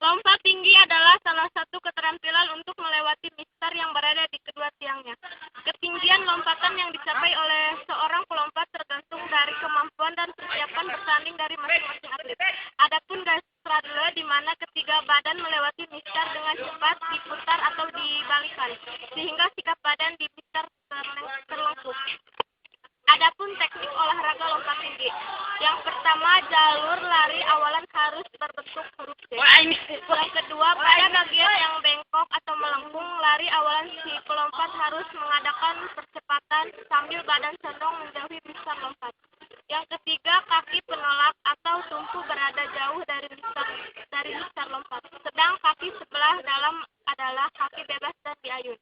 Lompat tinggi adalah salah satu keterampilan untuk melewati mistar yang berada di kedua tiangnya. Ketinggian lompatan yang dicapai oleh seorang pelompat tergantung dari kemampuan dan persiapan bertanding dari masing-masing atlet. Adapun gaya straddle di mana ketiga badan melewati mistar dengan cepat diputar atau dibalikan, sehingga sikap badan di mistar terlengkup. Adapun teknik olahraga lompat tinggi. Yang pertama, jalur lari awalan harus berbentuk huruf C. Yang kedua, pada bagian yang bengkok atau melengkung, lari awalan si pelompat harus mengadakan percepatan sambil badan condong menjauhi mistar lompat. Yang ketiga, kaki penolak atau tumpu berada jauh dari mistar lompat. Sedang kaki sebelah dalam adalah kaki bebas dan diayun.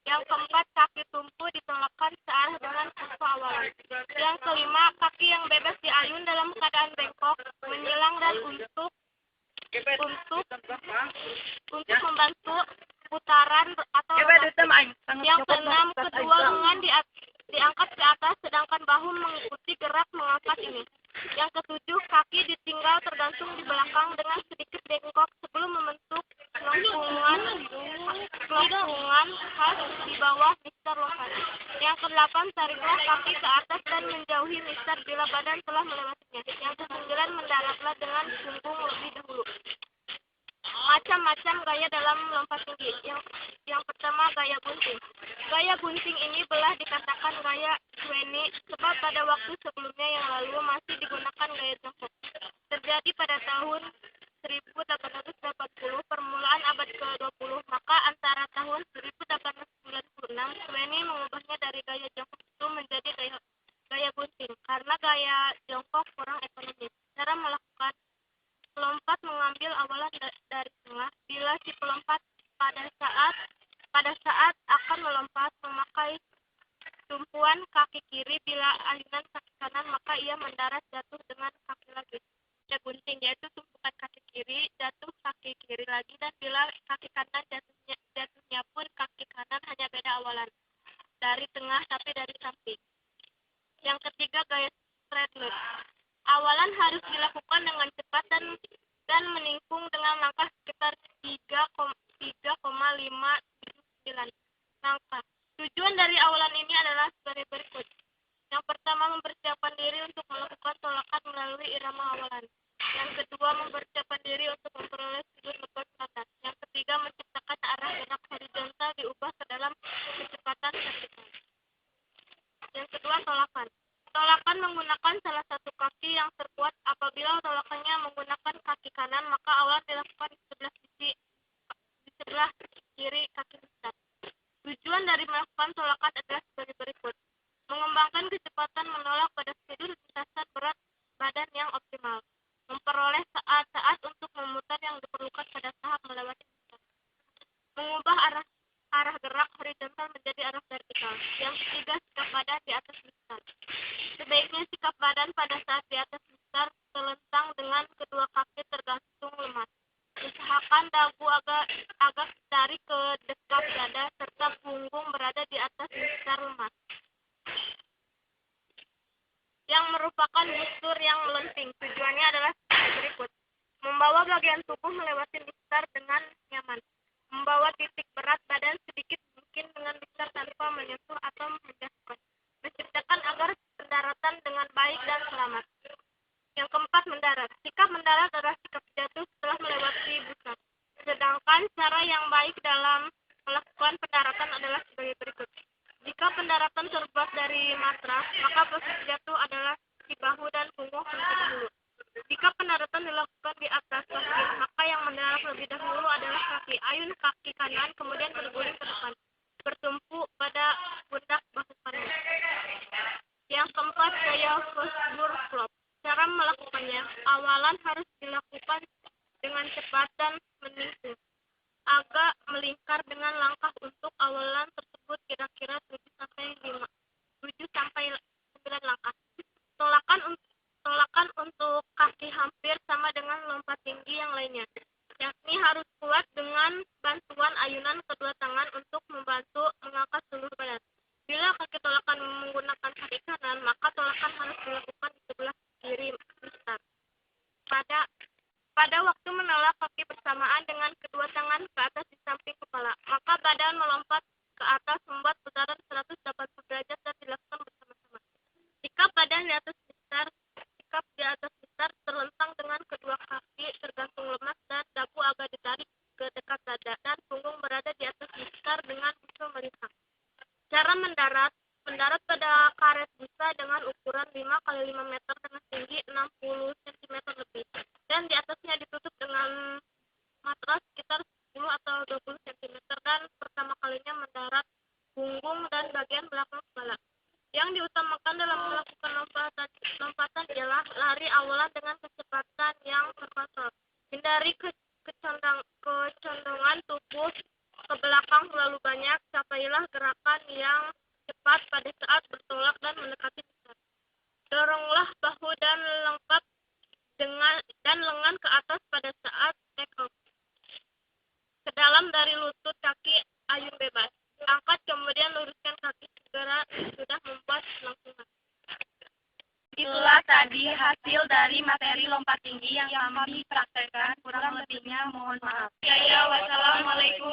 Yang keempat, kaki tumpu ditolakkan searah dengan kurva awalan. Yang kelima, kaki yang bebas diayun dalam keadaan bengkok, menyilang dan untuk membantu putaran atau rotasi. Yang keenam, kedua lengan diangkat ke atas sedangkan bahu mengikuti gerak mengangkat ini. Yang ketujuh, kaki ditinggal tergantung di belakang dengan sedikit bengkok sebelum membentuk lengkungan khas di bawah mistar lompat. Yang kedelapan, tariklah kaki ke atas dan menjauhi mistar bila badan telah melewatinya. Yang kesembilan, mendaratlah dengan punggung lebih dahulu. Macam-macam gaya dalam lompat tinggi. Yang pertama, gaya gunting. Gaya gunting ini boleh dikatakan gaya Sweeney sebab pada waktu sebelumnya yang lalu masih digunakan gaya jongkok. Terjadi pada tahun 1880, permulaan abad ke-20, maka antara tahun 1896 Sweeney mengubahnya dari gaya jongkok itu menjadi gaya gunting karena gaya jongkok kurang ekonomis. Cara melakukan pelompat mengambil awalan dari tengah. Bila si pelompat pada saat akan melompat memakai tumpuan kaki kiri, bila ayunan kaki kanan maka ia mendarat jatuh dengan kaki lagi. Gaya gunting yaitu tumpukan kaki kiri, jatuh kaki kiri lagi, dan bila kaki kanan jatuhnya pun kaki kanan, hanya beda awalan dari tengah tapi dari samping. Yang ketiga, gaya straddle. Awalan harus dilakukan dengan cepat dan meningkung dengan langkah sekitar 3,579 langkah. Tujuan dari awalan ini adalah sebagai berikut. Yang pertama, mempersiapkan diri untuk melakukan tolakan melalui irama awalan. Yang kedua, mempersiapkan diri untuk memperoleh sudut lepas batas. Yang ketiga, menciptakan arah gerak horizontal diubah ke dalam kecepatan vertikal. Yang kedua, tolakan. Tolakan menggunakan salah satu kaki yang terkuat. Apabila tolakannya menggunakan kaki kanan, maka awalan dilakukan di sebelah kiri kaki mistar. Tujuan dari melakukan tolakan adalah sebagai berikut. Mengembangkan kecepatan menolak pada sudut lintasan berat badan yang optimal. Memperoleh saat untuk memutar yang diperlukan pada tahap melewati mistar. Mengubah arah gerak horizontal menjadi arah vertikal. Yang ketiga, sikap badan di atas mistar. Sebaiknya sikap badan pada saat di atas mistar terlentang dengan kedua kaki tergantung lemas. Usahakan dagu agak ditarik ke dekat dada serta punggung berada di atas mistar lemas. Yang merupakan postur yang melenting. Tujuannya adalah sebagai berikut. Membawa bagian tubuh melewati mistar dengan nyaman. Membawa titik berat badan sedikit mungkin dengan mistar tanpa menyentuh atau menjatuhkan. Menciptakan agar pendaratan dengan baik dan selamat. Yang keempat, mendarat. Sikap mendarat adalah sikap jatuh setelah melewati busa. Sedangkan cara yang baik dalam melakukan pendaratan adalah sebagai berikut. Jika pendaratan terbuat dari matras, maka posisi jatuh adalah di bahu dan punggung terlebih dahulu. Jika pendaratan dilakukan di atas kaki, maka yang mendarat lebih dahulu adalah kaki. Ayun kaki kanan, kemudian berguling ke depan, bertumpu pada pundak bahu kanan. Yang keempat, gaya Fosbury Flop. Cara melakukannya, awalan harus dilakukan dengan cepat dan meningkung. Agak melingkar dengan langkah untuk awalan tersebut kira-kira 7 sampai 9 langkah. Tolakan untuk kaki hampir sama dengan lompat tinggi yang lainnya. Yakni harus kuat dengan bantuan ayunan kedua tangan untuk membantu mengangkat seluruh badan. Bila kaki tolakan menggunakan kaki kanan, maka tolakan harus dilakukan di sebelah kiri mistar. Pada waktu menolak kaki bersamaan dengan Mendarat pada karet busa dengan ukuran 5 kali 5 meter dengan tinggi 60 cm lebih. Dan di atasnya ditutup dengan matras sekitar 10 atau 20 cm dan pertama kalinya mendarat punggung dan bagian belakang kepala. Yang diutamakan dalam melakukan lompatan ialah lari awalan dengan kecepatan yang terkontrol. Hindari kecondongan tubuh ke belakang terlalu banyak. Capailah gerakan yang cepat pada saat bertolak dan mendekati pusat. Doronglah bahu dan lengkap dan lengan ke atas pada saat take off. Ke dalam dari lutut kaki ayun bebas. Angkat kemudian luruskan kaki segera sudah membuat langsungan. Itulah tadi hasil dari materi lompat tinggi yang kami praktekkan. Kurang lebihnya mohon maaf. Ya, wassalamualaikum.